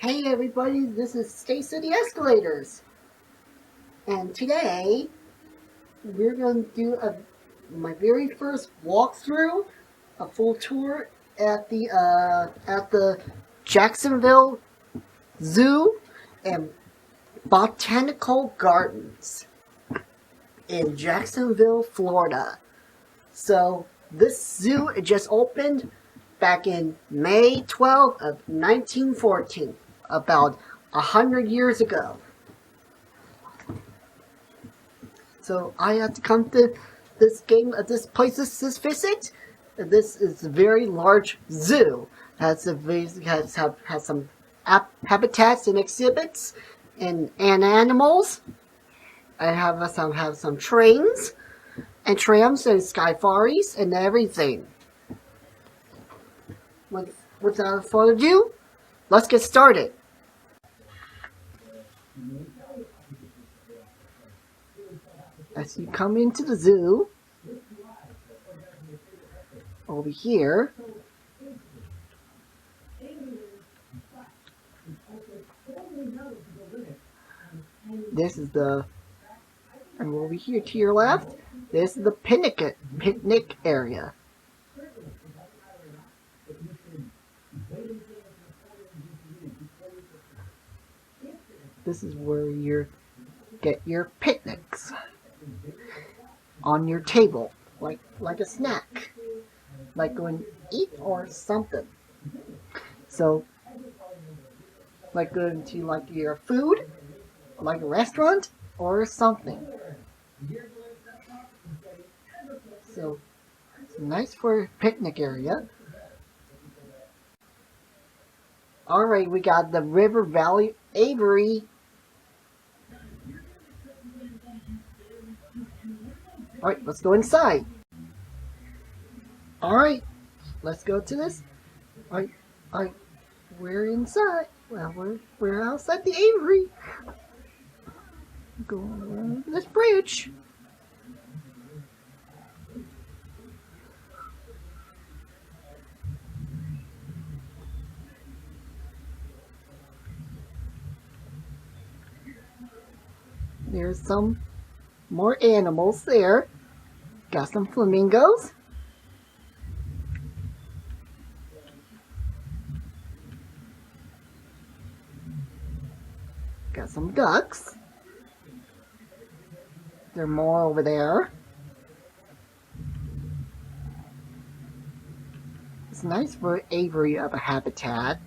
Hey everybody, this is Stacy the Escalators, and today we're going to do my very first walkthrough, a full tour at the Jacksonville Zoo and Botanical Gardens in Jacksonville, Florida. So this zoo just opened back in May 12th of 1914, about 100 years ago. So I had to come to this visit. This is a very large zoo. Has some habitats and exhibits and animals. I have some trains and trams and skyfaris and everything. Without further ado, let's get started. As you come into the zoo, over here, and over here to your left, this is the picnic area. This is where you get your picnics on your table, like a snack, like going to eat or something. So, like going to your food, like a restaurant or something. So, it's nice for a picnic area. Alright, we got the River Valley Aviary. Alright, let's go inside. Alright, let's go to this. Alright, we're inside. Well, we're outside the aviary. Going around this bridge. There's some more animals there. Got some flamingos. Got some ducks. There are more over there. It's nice for an aviary of a habitat.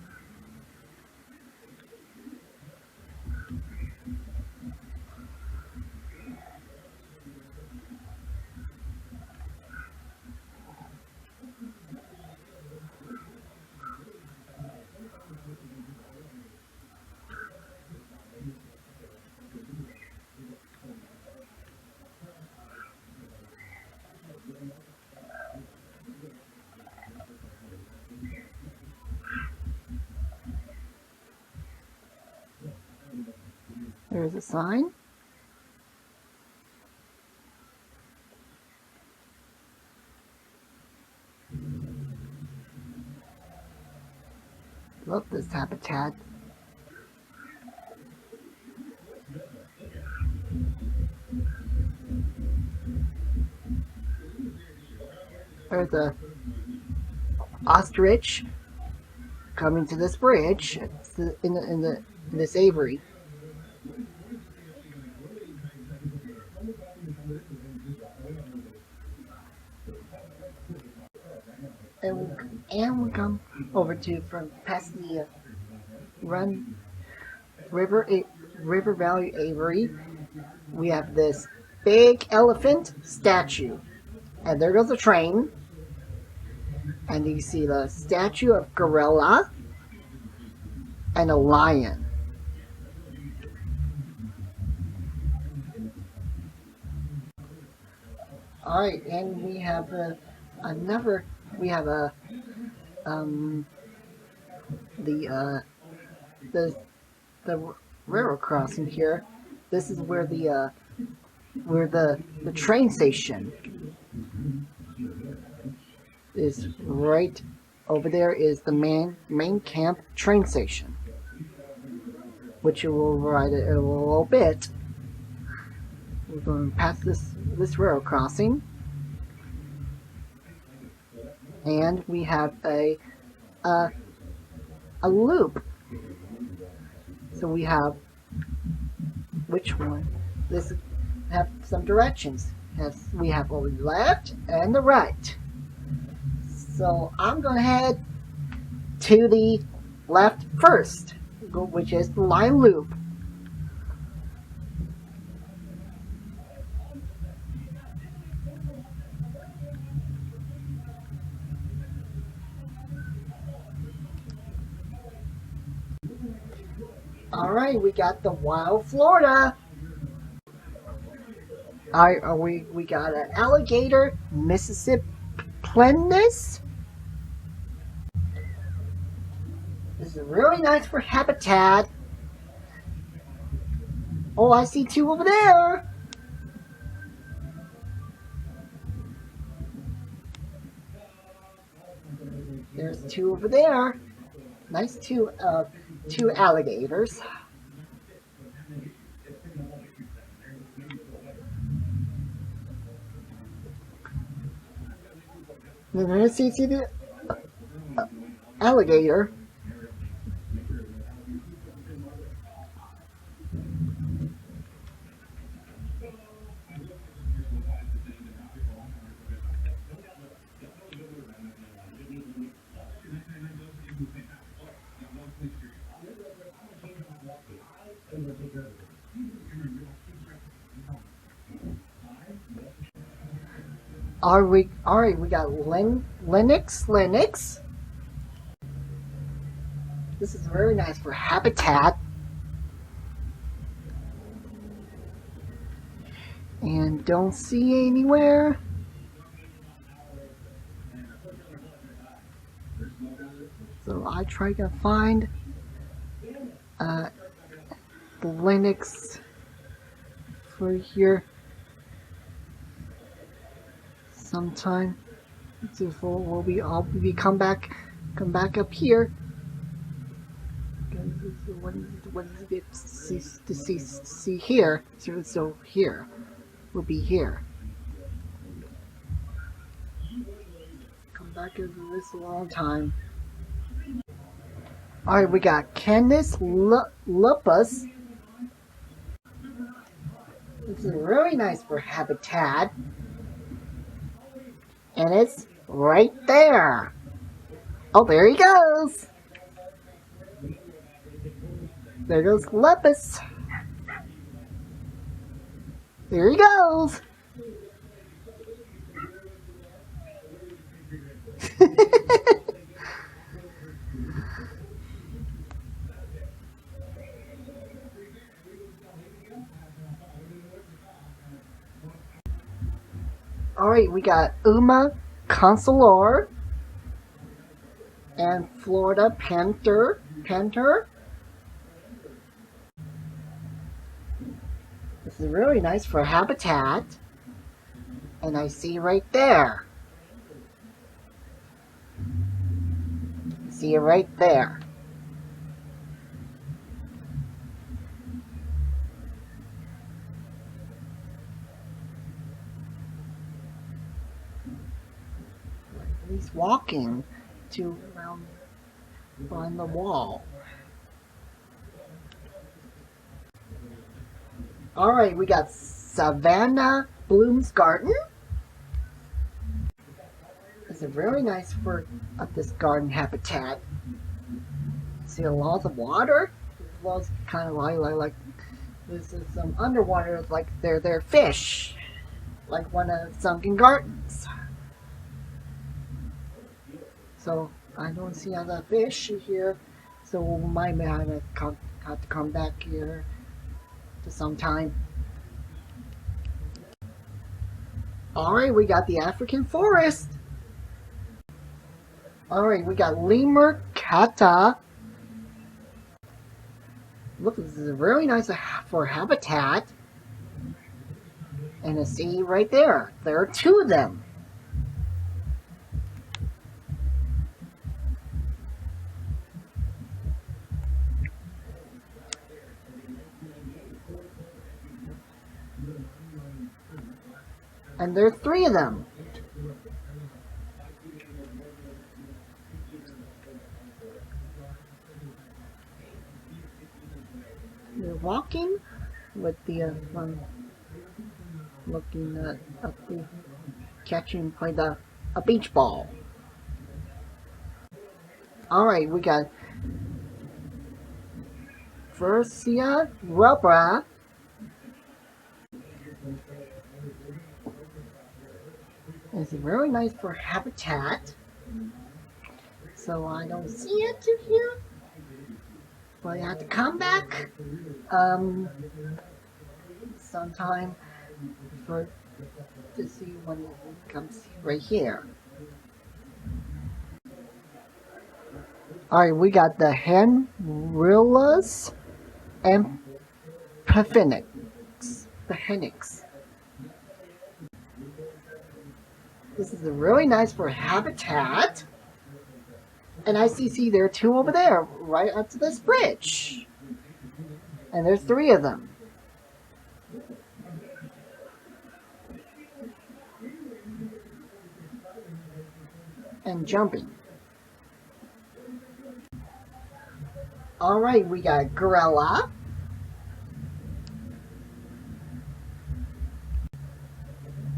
There's a sign. Love this habitat. There's a ostrich coming to this bridge in this aviary. And we come over to from past the River Valley Aviary. We have this big elephant statue, and there goes a train. And you see the statue of gorilla and a lion. All right, and we have the railroad crossing here. This is where the train station is. Right over there is the main camp train station. which you will ride it a little bit. We're going past this rail crossing, and we have a loop. So we have which one? This have some directions. We have the left and the right. So I'm going to head to the left first, which is the line loop. Alright, we got the Wild Florida. Alright, we got an alligator Mississippi Plenus. This is really nice for habitat. Oh, I see two over there. There's two over there. Nice two alligators. And then I see the alligator. Alright, we got Linux. This is very nice for habitat. And don't see anywhere. So I try to find Linux for here sometime. So I'll be come back up here. What is it to see here? So here will be here. Come back over this a long time. Alright, we got Canis lupus. This is really nice for habitat. And it's right there. Oh, there he goes. There goes Lepus. There he goes. Alright, we got Uma Consular and Florida Panther. This is really nice for habitat. And I see right there. See it right there. He's walking to behind the wall. Alright, we got Savannah Bloom's Garden. This is very nice for this garden habitat. See a lot of water. Well, it's kind of like this is some underwater, like they're fish, like one of sunken gardens. So I don't see other fish here, so we might have to come back here to some time. Alright, we got the African forest. Alright, we got lemur kata. Look, this is really nice for habitat. And a sea right there. There are two of them. And there are three of them. They're walking with the looking at the catching play a beach ball. All right, we got Furcia rubra. It's really nice for habitat. So I don't see it here, but I have to come back sometime to see when it comes right here. Alright, we got the Henrillas and Phoenix. This is really nice for habitat. And I see there are two over there, right up to this bridge. And there's three of them. And jumping. Alright, we got gorilla.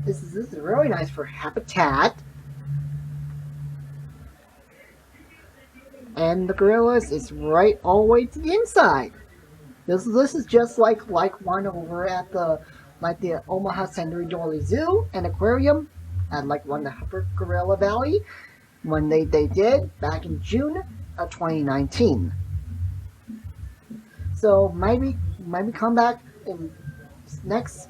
This is really nice for habitat. And the gorillas is right all the way to the inside. This is just like one over at the Omaha Century Zoo and Aquarium at like one of the Gorilla Valley when they did back in June of 2019. So maybe come back in next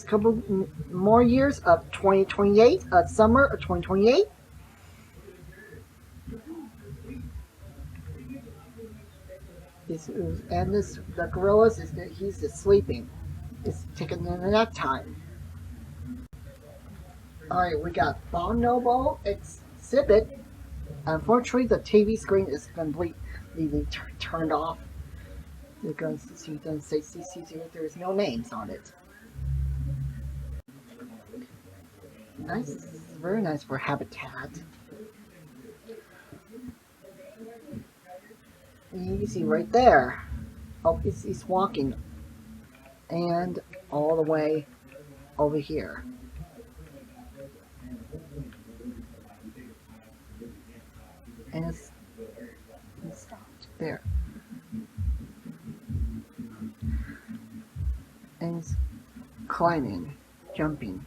couple more years of 2028, summer of 2028. The gorillas he's just sleeping. It's taking a nap time. Alright, we got Bonobo exhibit. Unfortunately, the TV screen is completely turned off because she doesn't say there's no names on it. Nice, very nice for habitat. And you can see right there. Oh, he's walking, and all the way over here. And it's stopped there. And it's climbing, jumping.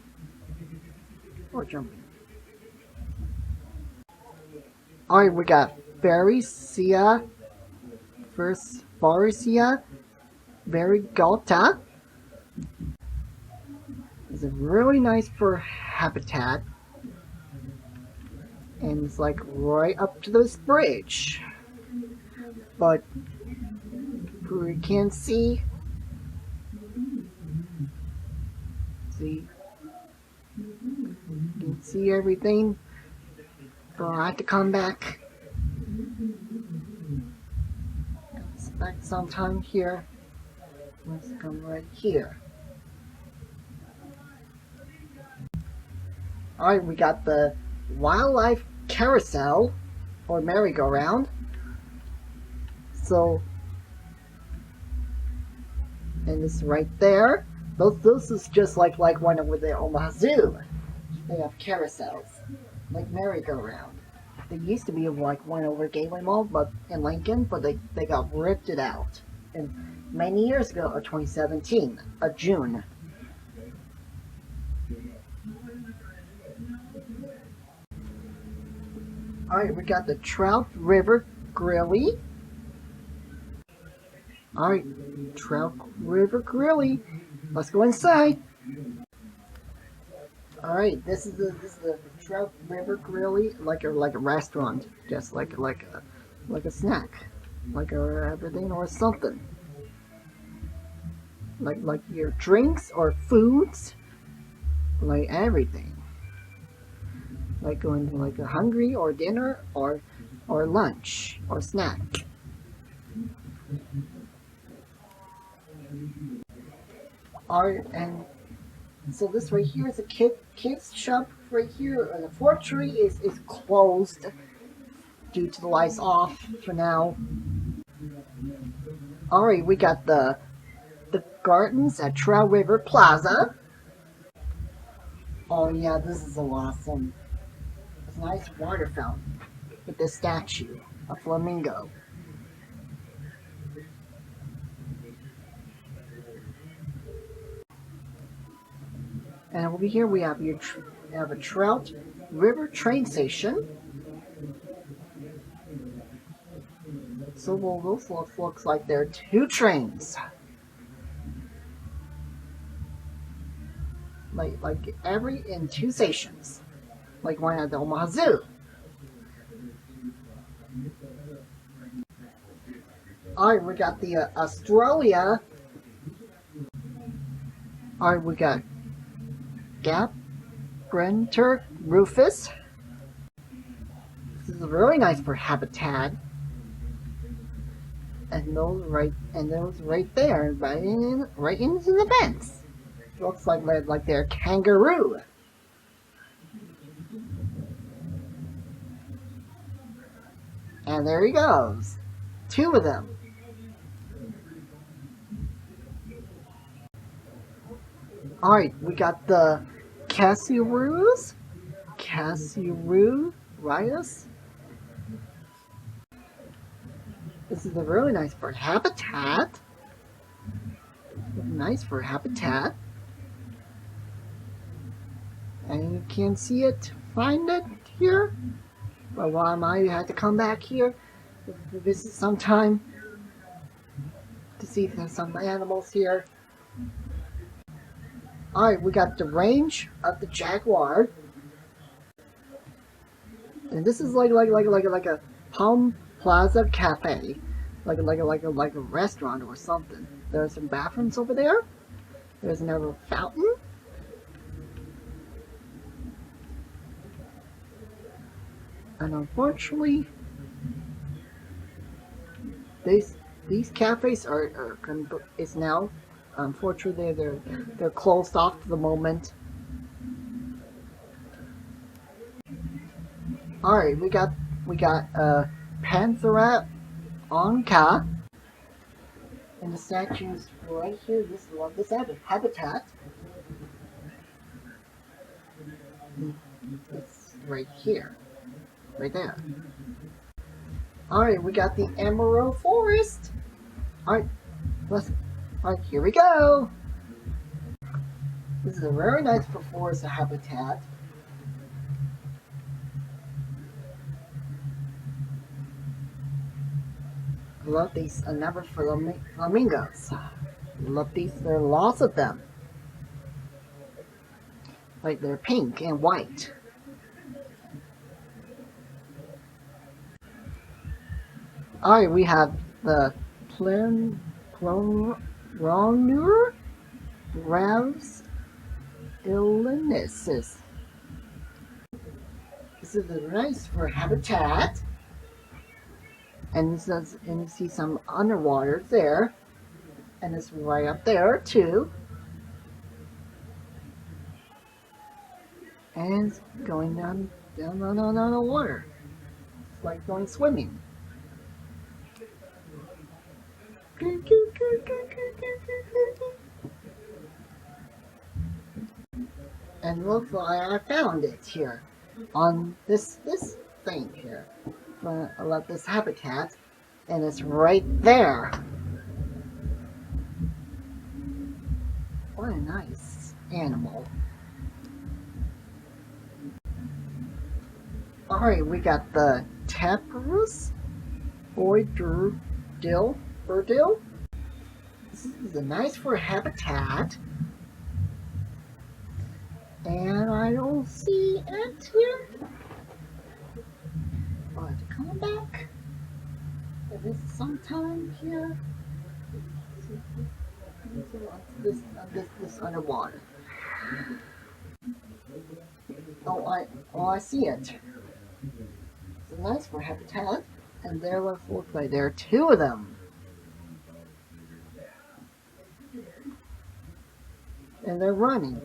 Alright, we got Furcia variegata. It's really nice for habitat. And it's like right up to this bridge. But we can't see. You can see everything. So I have to come back. Back sometime here. Let's come right here. Alright, we got the wildlife carousel or merry-go-round. So, and it's right there. This is just like one over the Omaha Zoo. They have carousels, like merry-go-round. They used to be like one over Gateway Mall, but in Lincoln, but they got ripped it out. And many years ago, 2017, June. Alright, we got the Trout River Grilly. Alright, Trout River Grilly. Let's go inside. Alright, this is the Trout River Grilly, like a restaurant, just like a snack, like everything or something, like your drinks or foods, like everything, like going to like a hungry or dinner or lunch or snack. Alright, and so this right here is a kids shop right here. And the forestry is closed due to the lights off for now. Alright, we got the gardens at Trail River Plaza. Oh yeah, this is awesome. It's a nice water fountain with this statue, a flamingo. And over here we have a Trout River train station. So looks like there are two trains, like every in two stations, like one at the Omaha Zoo. All right, we got the Australia. All right, we got Gap, Brenter, Rufus. This is really nice for habitat. And those right there, right into the fence. Looks like they're kangaroo. And there he goes. Two of them. Alright, we got the Cassiowaroos. Cassiowaroo Rias. This is a really nice for habitat. Nice for habitat. And you can see it, find it here. Well, I might have to come back here to visit sometime to see if there's some animals here. Alright, we got the range of the jaguar. And this is like a Palm Plaza cafe. Like a restaurant or something. There's some bathrooms over there. There's another fountain. And unfortunately, these cafes is now, unfortunately, they're closed off for the moment. All right, we got Panthera onca, and the statues right here. This habitat. It's right here. Right there. Alright, we got the Emerald Forest. Alright, here we go. This is a very nice forest habitat. I love these number flamingos. Love these, there are lots of them. Like they're pink and white. Alright, we have the Clonur Ravs Illinois. This is nice for habitat. And you see some underwater there. And it's right up there too. And it's going down the water. It's like going swimming. And looks like I found it here on this thing here. I love this habitat, and it's right there. What a nice animal. Alright, we got the Taprus Boydurdill. This is a nice for habitat. And I don't see it here. I'll have to come back. If it's sometime here. This underwater. Oh, I see it. It's nice for habitat. And there looks like there are two of them. and they're running.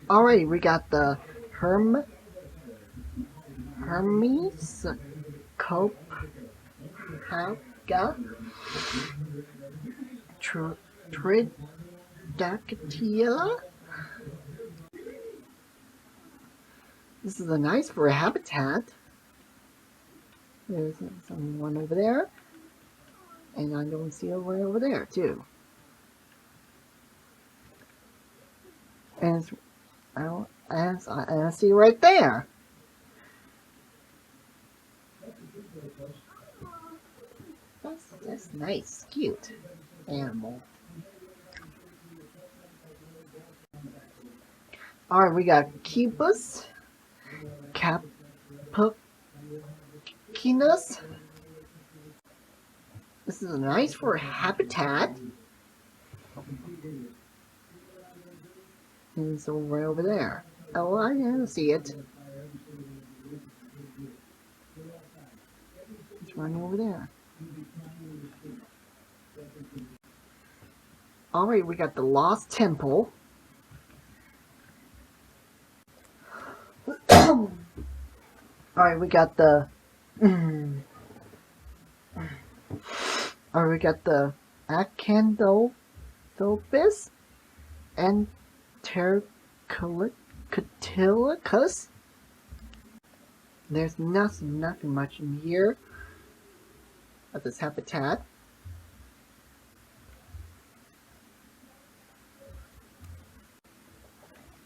Alright, we got the Hermes Copaga Tridactyla. This is a nice for a habitat. There's someone over there, and I don't see one over there too. And I see right there. That's nice, cute animal. Alright, we got Kibus Capucinus. This is nice for habitat. And it's right over there. Oh, I didn't see it. It's running over there. Alright, we got the Lost Temple. Alright, we got the Acanthophis and Ptercotilicus. There's nothing much in here at this habitat.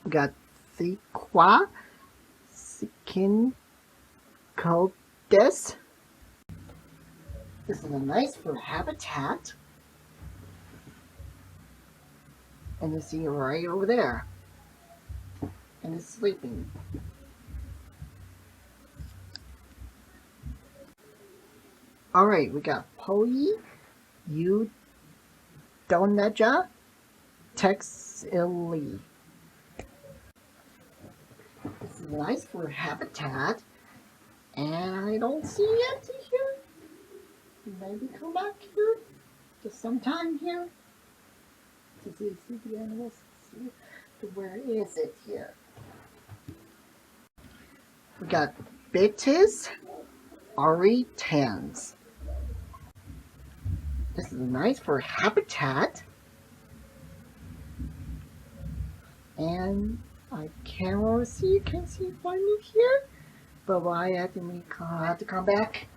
We got Sequa Cincodes. This is a nice for habitat. And you see it right over there. And it's sleeping. Alright, we got Poi Eudonaja Texili. This is nice for habitat. And I don't see it here. Maybe come back here. Just sometime here. To see the animals. See where is it here? We got Betis aritans. This is nice for habitat. And I can't really see, find it here. But I have to come back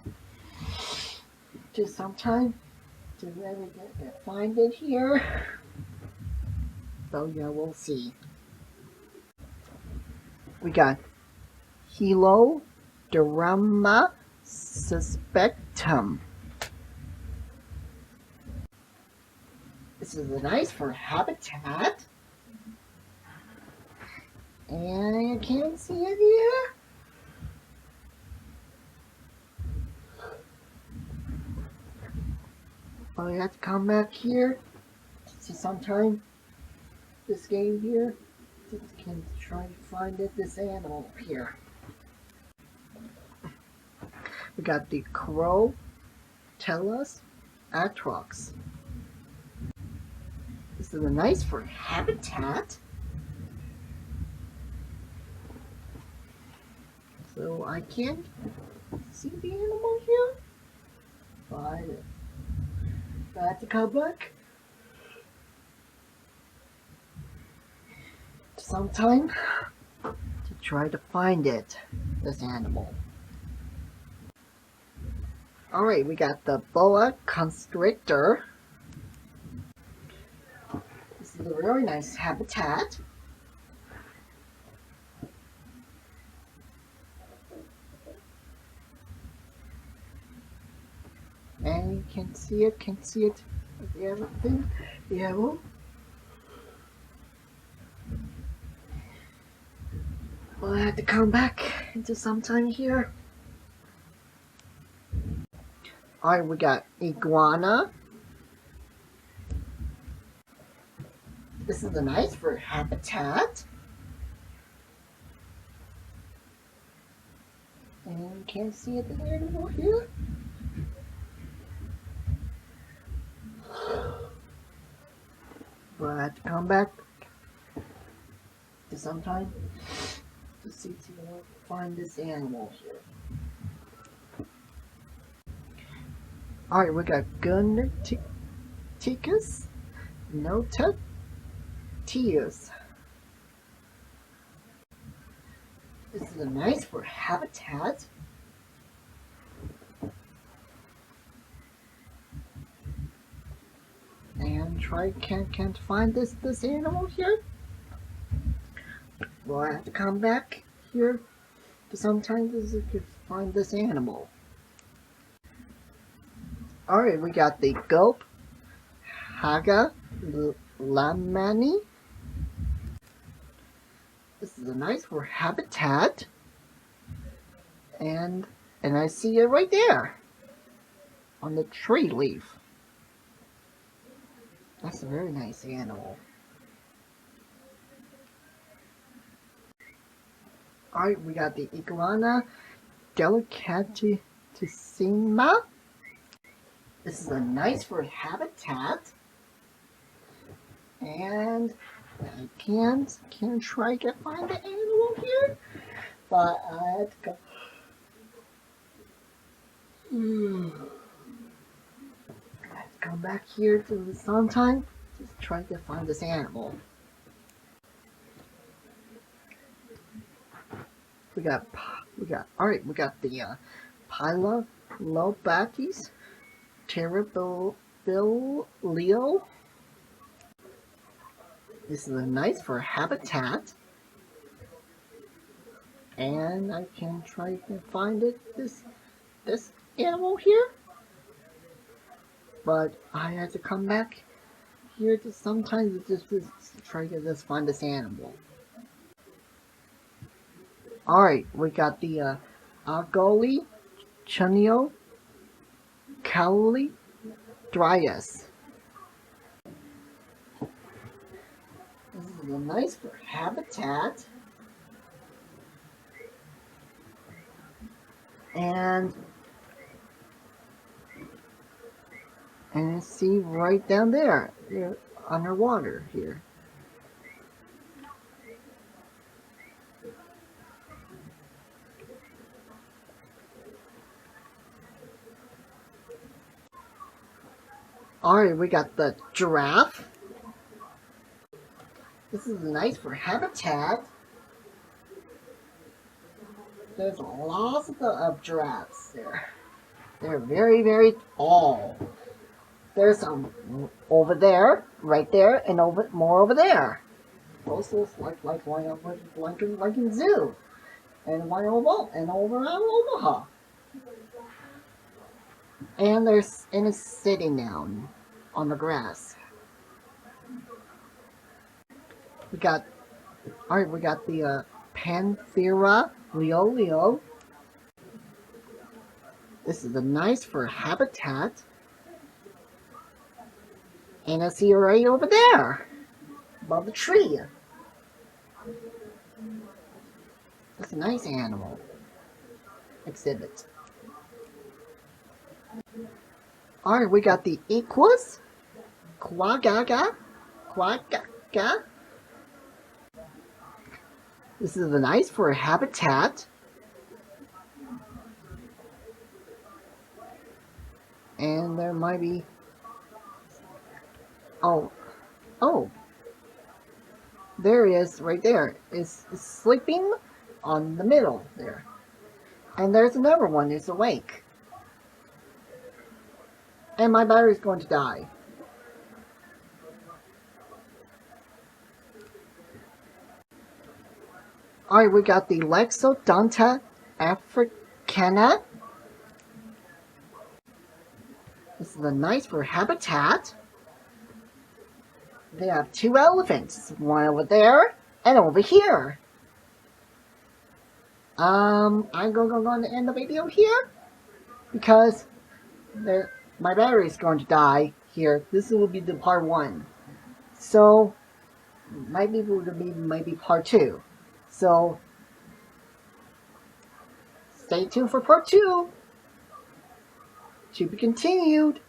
just sometime to really find it here. So yeah, we'll see. We got Heloderma suspectum. This is nice for habitat. And you can't see it here. I have to come back here to sometime this game here. Just can try to find it, this animal here. We got the Crotellus atrox. This is nice for habitat. So I can't see the animal here. But I have to come back sometime to try to find it, this animal. Alright, we got the boa constrictor. This is a really nice habitat. And you can see it, everything. Yeah, well, I have to come back into sometime here. Alright, we got iguana. This is nice for habitat. And you can't see it there anymore here. have to come back to sometime to see to find this animal here. Alright, we got Gunticus Notatius. This is nice for habitat. And can't find this animal here. Well, I have to come back here to sometime to find this animal. Alright, we got the Gulp Haga Lamani. This is nice for habitat. And I see it right there on the tree leaf. That's a very nice animal. Alright, we got the Iguana delicatissima. This is nice for habitat. And I can't try to find the animal here, but I have to go. I have to come back here to sometime to try to find this animal. We got the Pilobates terribilio. This is nice for habitat, and I can try to find this animal here, but I had to come back here to sometimes just try to find this animal. Alright, we got the Agoli Chunio Cowley Dryas. This is nice for habitat. And see right down there, underwater here. Alright, we got the giraffe. This is nice for habitat. There's lots of giraffes there. They're very, very tall. There's some over there, right there, and more over there. Also, like in zoo, and one over around Omaha. And it's sitting down on the grass. We got the Panthera leo. This is nice for habitat. And I see it right over there, above the tree. It's a nice animal exhibit. Alright, we got the Equus Quagga. This is nice for habitat. And there might be... Oh. There he is, right there. It's sleeping on the middle there. And there's another one that's awake. And my battery's going to die. Alright, we got the Lexodonta africana. This is nice for habitat. They have two elephants, one over there and over here. I'm going to end the video here because my battery is going to die here. This will be the part 1. So maybe part 2. So stay tuned for part 2. To be continued.